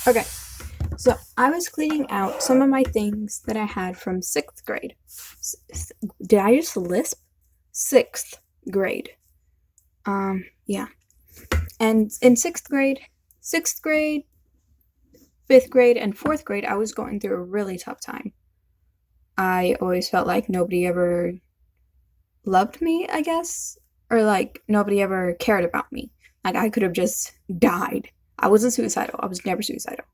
Okay, so I was cleaning out some of my things that I had from sixth grade. Did I just lisp? Sixth grade. Yeah. And in sixth grade, fifth grade, and fourth grade, I was going through a really tough time. I always felt like nobody ever loved me, I guess, or like nobody ever cared about me. Like I could have just died. I wasn't suicidal. I was never suicidal.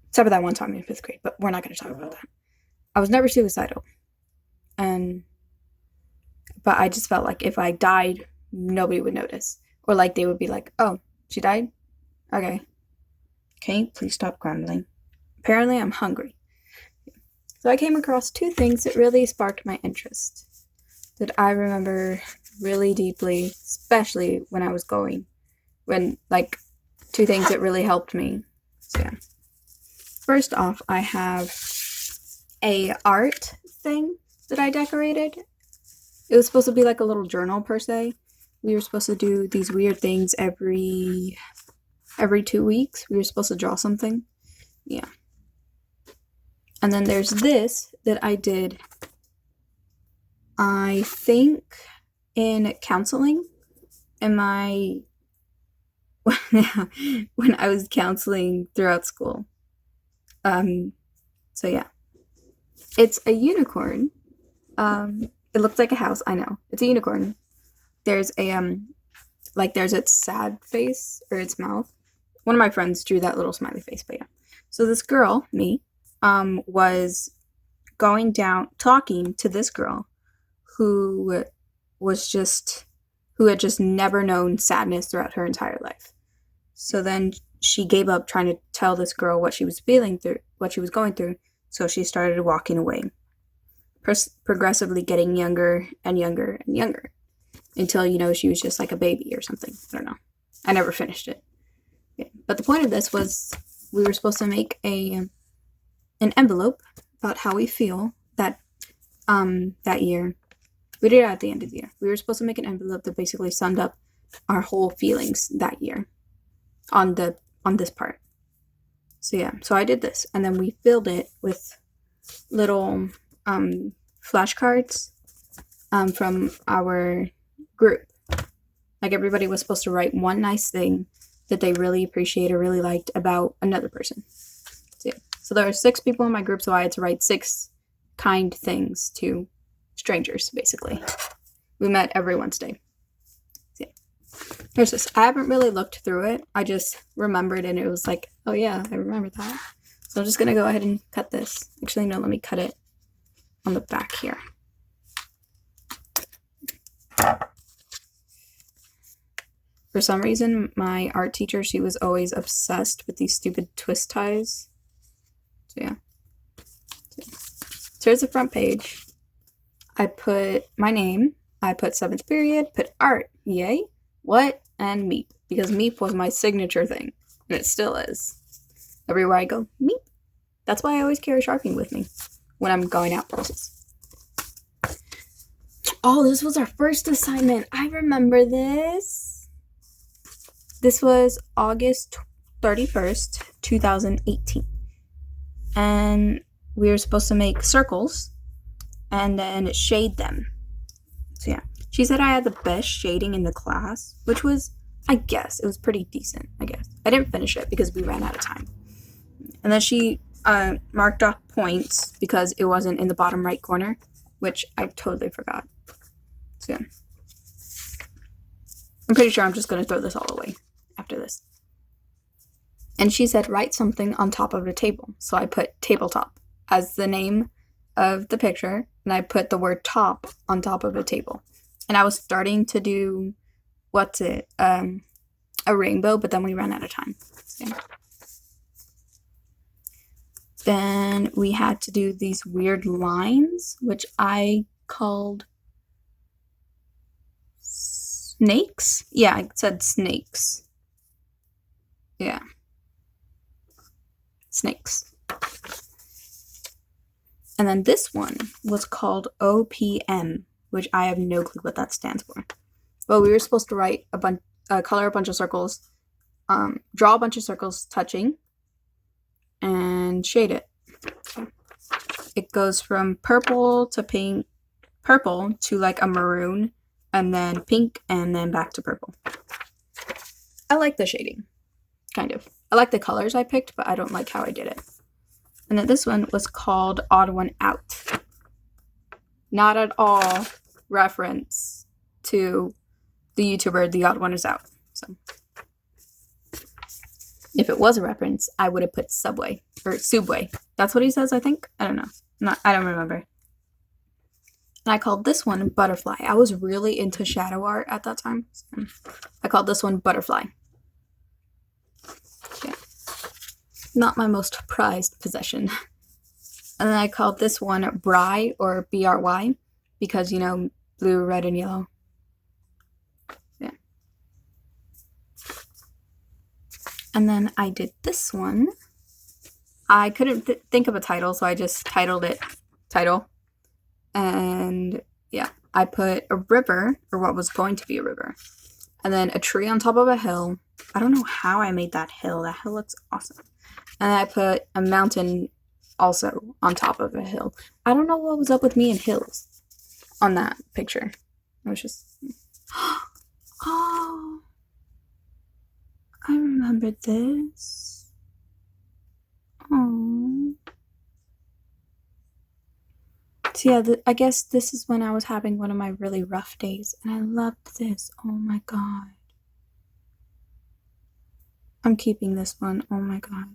Except for that one time in fifth grade, but we're not going to talk about that. I was never suicidal. And but I just felt like if I died, nobody would notice. Or like they would be like, "Oh, she died? Okay. Can you please stop grumbling?" Apparently I'm hungry. So I came across two things that really sparked my interest. That I remember really deeply, especially when I was like two things that really helped me. So yeah. First off, I have a art thing that I decorated. It was supposed to be like a little journal per se. We were supposed to do these weird things every 2 weeks. We were supposed to draw something. Yeah. And then there's this that I did, I think, in counseling. In my when I was counseling throughout school. So yeah. It's a unicorn. It looks like a house, I know. It's a unicorn. There's there's its sad face or its mouth. One of my friends drew that little smiley face, but yeah. So this girl, me, was going down talking to this girl who had just never known sadness throughout her entire life. So then she gave up trying to tell this girl what she was going through, so she started walking away, progressively getting younger and younger and younger, until, she was just like a baby or something. I don't know. I never finished it. Yeah. But the point of this was we were supposed to make an envelope about how we feel that year. We did it at the end of the year. We were supposed to make an envelope that basically summed up our whole feelings that year on this part. So yeah, so I did this, and then we filled it with little flashcards from our group. Like everybody was supposed to write one nice thing that they really appreciate or really liked about another person. So yeah, so there are 6 people in my group, so I had to write 6 kind things to strangers, basically. We met every Wednesday. So yeah. Here's this. I haven't really looked through it. I just remembered, and it was like, oh yeah, I remember that. So I'm just going to go ahead and cut this. Actually, no, let me cut it on the back here. For some reason, my art teacher, she was always obsessed with these stupid twist ties. So yeah. So here's the front page. I put my name. I put 7th period. Put art. Yay. What? And Meep. Because Meep was my signature thing. And it still is. Everywhere I go, Meep. That's why I always carry Sharpie with me when I'm going out places. Oh, this was our first assignment. I remember this. This was August 31st, 2018. And we were supposed to make circles and then shade them. So yeah. She said I had the best shading in the class, which was, I guess, it was pretty decent, I guess. I didn't finish it because we ran out of time. And then she marked off points because it wasn't in the bottom right corner, which I totally forgot. So yeah. I'm pretty sure I'm just going to throw this all away after this. And she said, write something on top of a table. So I put tabletop as the name of the picture, and I put the word top on top of a table. And I was starting to do, a rainbow, but then we ran out of time. So, yeah. Then we had to do these weird lines, which I called snakes. Yeah, I said snakes. Yeah. Snakes. And then this one was called OPM, which I have no clue what that stands for. But we were supposed to write color a bunch of circles draw a bunch of circles touching and shade it. It goes from purple to pink, purple to like a maroon, and then pink, and then back to purple. I like the shading, kind of. I like the colors I picked, but I don't like how I did it. And then this one was called Odd One Out. Not at all reference to the YouTuber The Odd One Is Out. So if it was a reference, I would have put Subway or Subway. That's what he says, I think. I don't know. I don't remember. And I called this one Butterfly. I was really into shadow art at that time. So I called this one Butterfly. Yeah. Not my most prized possession. And then I called this one Bry or BRY because, you know, blue, red, and yellow. Yeah. And then I did this one. I couldn't think of a title, so I just titled it Title. And yeah, I put a river, or what was going to be a river, and then a tree on top of a hill. I don't know how I made that hill. That hill looks awesome. And I put a mountain also on top of a hill. I don't know what was up with me and hills on that picture. I was just... Oh, I remember this. Oh. So yeah, I guess this is when I was having one of my really rough days, and I loved this. Oh my god. I'm keeping this one. Oh my god.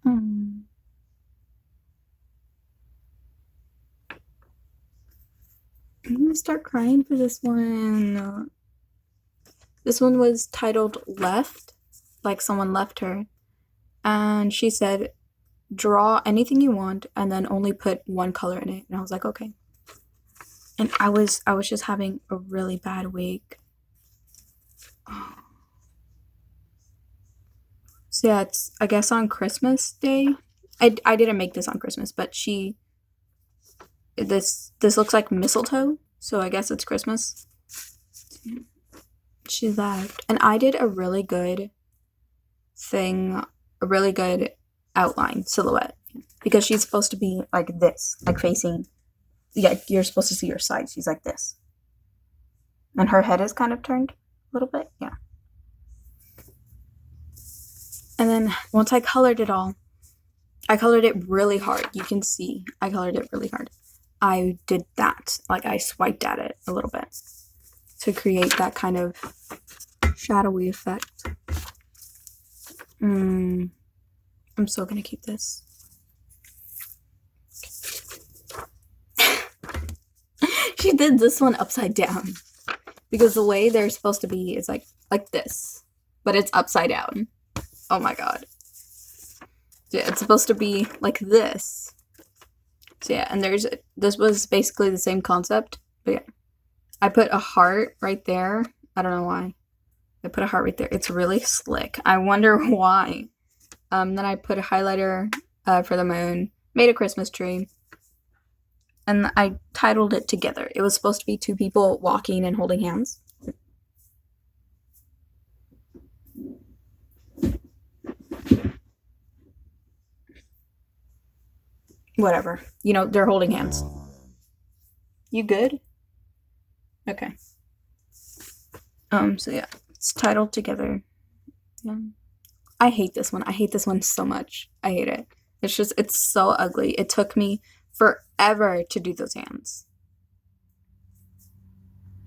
I'm gonna start crying for this one. This one was titled Left, like someone left her. And she said, draw anything you want and then only put one color in it. And I was like, okay. And I was just having a really bad week. Oh. So yeah, it's, I guess, on Christmas Day. I didn't make this on Christmas, but this looks like mistletoe, so I guess it's Christmas. She left. And I did a really good thing, a really good outline, silhouette, because she's supposed to be like this, like facing, yeah, you're supposed to see her side. She's like this. And her head is kind of turned a little bit, yeah. And then once I colored it all, I colored it really hard. You can see I colored it really hard. I did that, like I swiped at it a little bit to create that kind of shadowy effect. I'm still gonna keep this. She did this one upside down because the way they're supposed to be is like this, but it's upside down. Oh my god. Yeah, it's supposed to be like this. So yeah, and this was basically the same concept, but yeah. I put a heart right there. I don't know why. I put a heart right there. It's really slick. I wonder why. Then I put a highlighter for the moon, made a Christmas tree, and I titled it Together. It was supposed to be two people walking and holding hands. Whatever. You know, they're holding hands. You good? Okay. So yeah, it's titled Together. Yeah. I hate this one. I hate this one so much. I hate it. It's so ugly. It took me forever to do those hands.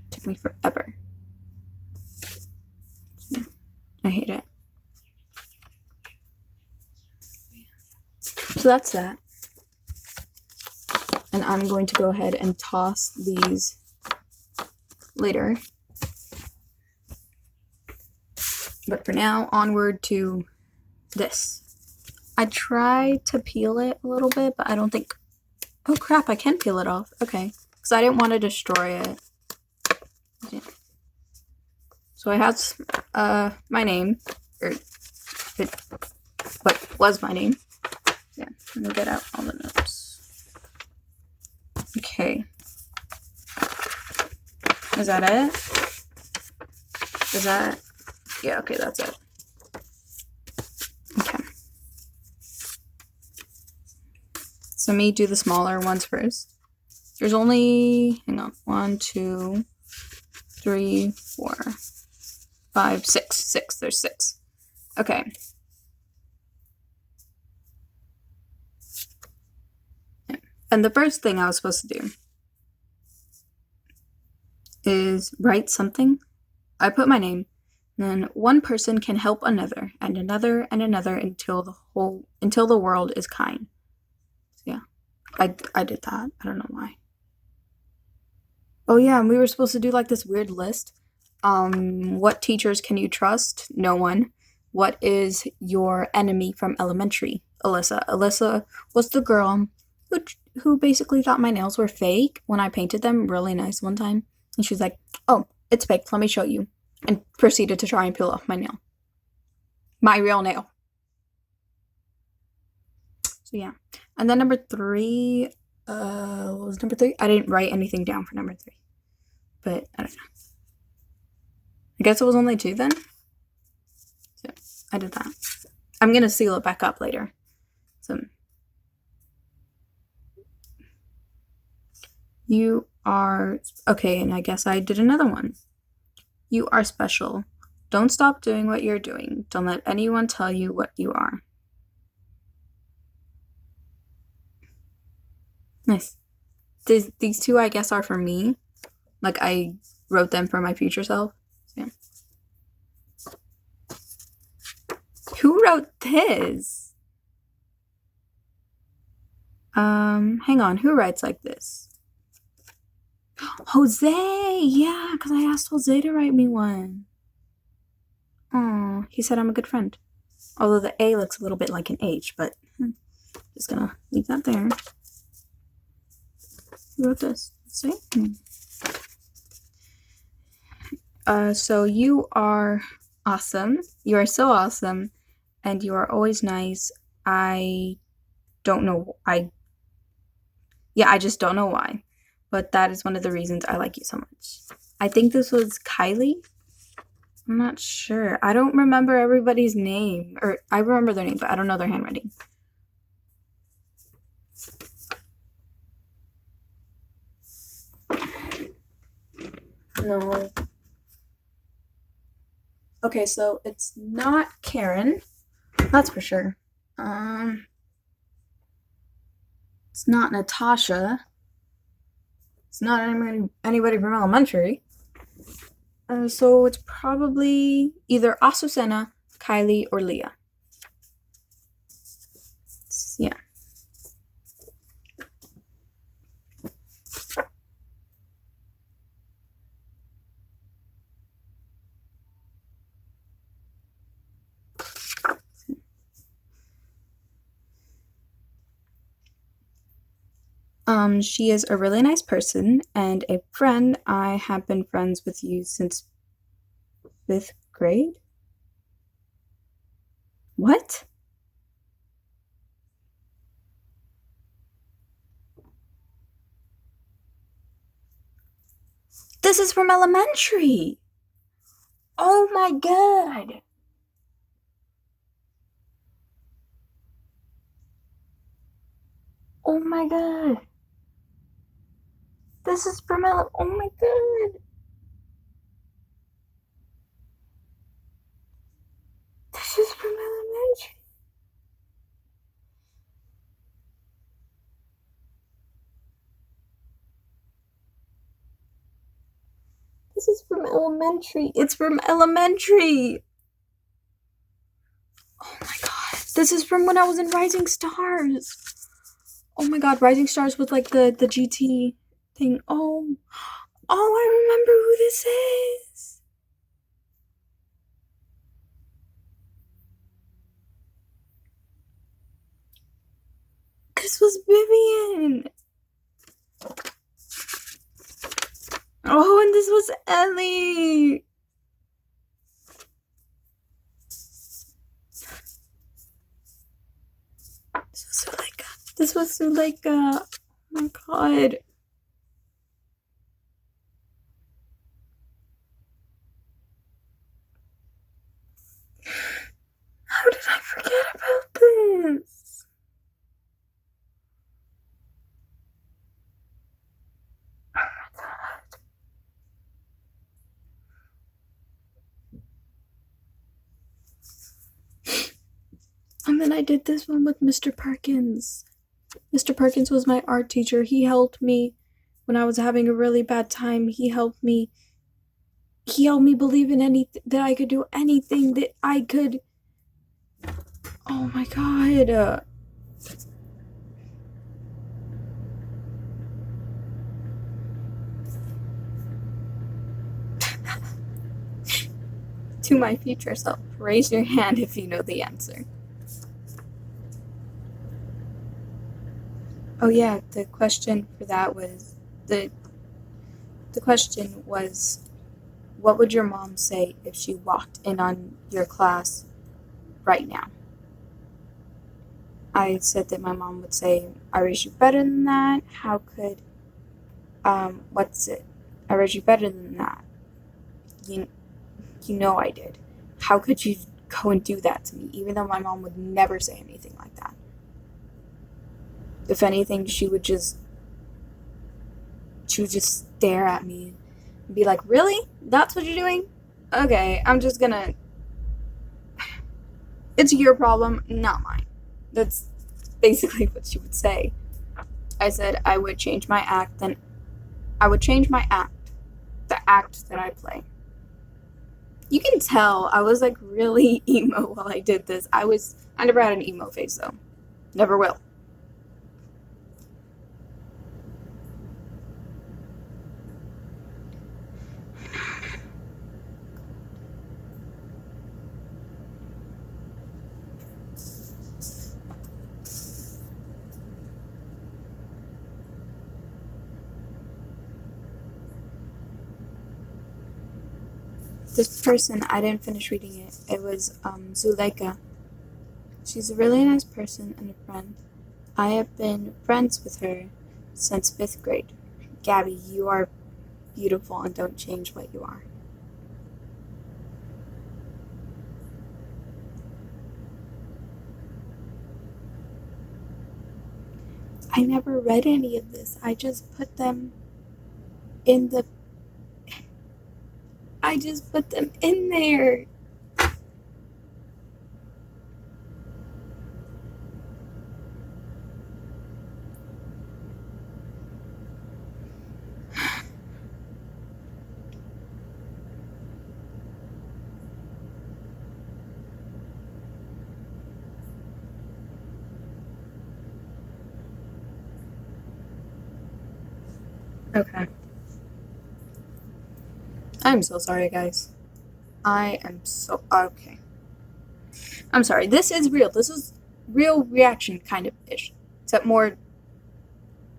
It took me forever. I hate it. So that's that. And I'm going to go ahead and toss these later. But for now, onward to this. I tried to peel it a little bit, but I don't think... Oh crap, I can peel it off. Okay. Because I didn't want to destroy it. Yeah. So I had my name. Or what was my name. Yeah, let me get out all the notes. Okay. Is that it? Is that Yeah, okay, that's it. Okay. So me do the smaller ones first. There's only, hang on, 1, 2, 3, 4, 5, 6. 6. There's 6. Okay. And the first thing I was supposed to do is write something. I put my name, and then one person can help another, and another, and another until the world is kind. So yeah, I did that. I don't know why. Oh yeah, and we were supposed to do like this weird list. What teachers can you trust? No one. What is your enemy from elementary? Alyssa. Alyssa was the girl who basically thought my nails were fake when I painted them really nice one time. And she was like, "Oh, it's fake. Let me show you." And proceeded to try and peel off my nail. My real nail. So yeah. And then number 3, what was number 3? I didn't write anything down for number 3. But I don't know. I guess it was only 2 then. So I did that. I'm gonna seal it back up later. So you are okay, and I guess I did another one. You are special. Don't stop doing what you're doing. Don't let anyone tell you what you are. Nice. These 2, I guess, are for me. Like, I wrote them for my future self. So, yeah. Who wrote this? Hang on. Who writes like this? Jose! Yeah, because I asked Jose to write me one. Oh, he said I'm a good friend. Although the A looks a little bit like an H, but just gonna leave that there. Who wrote this? Let's see. So you are awesome. You are so awesome, and you are always nice. I don't know. I just don't know why, but that is one of the reasons I like you so much. I think this was Kylie. I'm not sure. I don't remember everybody's name, or I remember their name, but I don't know their handwriting. No. Okay, so it's not Karen. That's for sure. It's not Natasha. It's not anybody from elementary. So it's probably either Azucena, Kylie, or Leah. Yeah. She is a really nice person and a friend. I have been friends with you since 5th grade. What? This is from elementary. Oh my god. Oh my god. This is from oh my god. This is from elementary. This is from elementary. It's from elementary. Oh my god. This is from when I was in Rising Stars. Oh my god, Rising Stars with like the GT thing. Oh, I remember who this is. This was Vivian. Oh, and this was Ellie. This was Suleika. Oh my god. And then I did this one with Mr. Perkins. Mr. Perkins was my art teacher. He helped me when I was having a really bad time. He helped me believe in anything, that I could do anything that I could. Oh my god. To my future self, raise your hand if you know the answer. Oh yeah, the question for that was the question was, what would your mom say if she walked in on your class right now? I said that my mom would say, I raised you better than that. How could what's it? I raised you better than that. You know I did. How could you go and do that to me? Even though my mom would never say anything like that. If anything, she would just stare at me and be like, really? That's what you're doing? Okay, I'm just gonna. It's your problem, not mine. That's basically what she would say. I said I would change my act, then I would change my act. The act that I play. You can tell I was like really emo while I did this. I never had an emo phase though. Never will. This person, I didn't finish reading it. It was Zuleika. She's a really nice person and a friend. I have been friends with her since 5th grade. Gabby, you are beautiful and don't change what you are. I never read any of this. I just put them in the. I just put them in there. Okay. I'm so sorry, guys. I am so. Okay. I'm sorry. This is real. This is real reaction kind of ish. Except more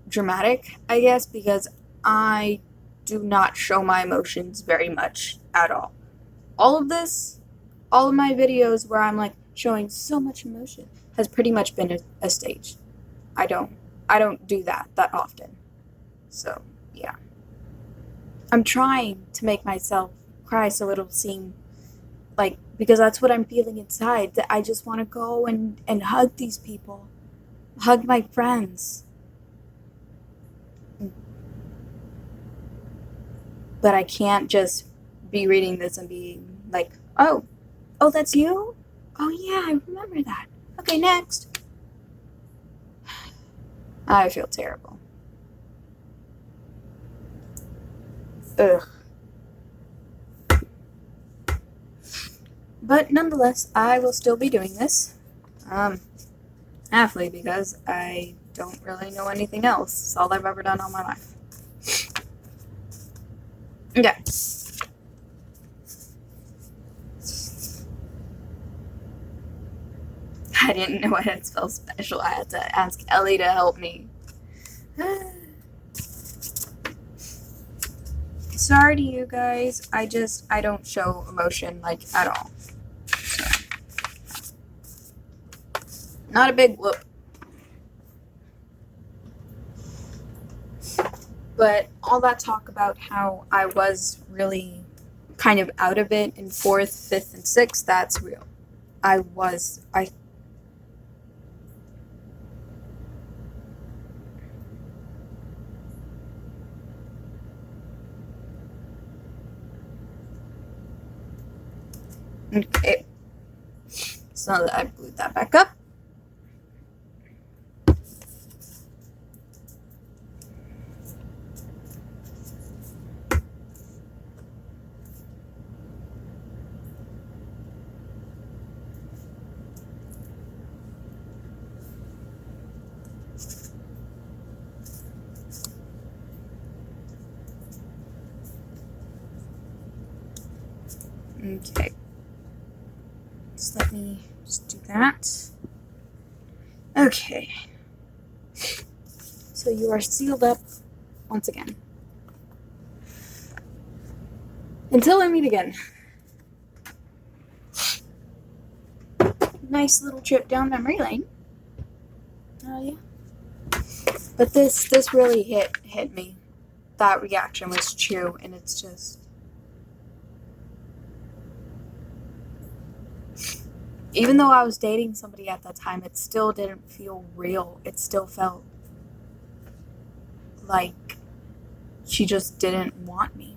dramatic, I guess, because I do not show my emotions very much at all. All of this, all of my videos where I'm like showing so much emotion has pretty much been a stage. I don't do that often. So, yeah. I'm trying to make myself cry so it'll seem like, because that's what I'm feeling inside, that I just want to go and hug these people, hug my friends. But I can't just be reading this and be like, oh, that's you? Oh yeah, I remember that. Okay, next. I feel terrible. Ugh. But nonetheless, I will still be doing this. Halfly because I don't really know anything else. It's all I've ever done all my life. Okay. I didn't know I had spell special. I had to ask Ellie to help me. Sorry to you guys. I don't show emotion like at all. So. Not a big whoop. But all that talk about how I was really kind of out of it in 4th, 5th, and 6th, that's real. I okay. So that I glued that back up. Okay. So let me just do that. Okay. So you are sealed up once again. Until we meet again. Nice little trip down memory lane. Oh yeah. But this really hit me. That reaction was true, and it's just, even though I was dating somebody at that time, it still didn't feel real. It still felt like she just didn't want me.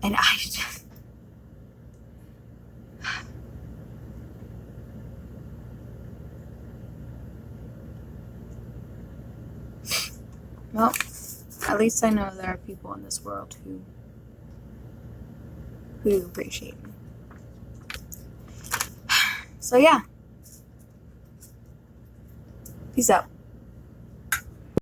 And I just, well, at least I know there are people in this world who appreciate me. So yeah. Peace out.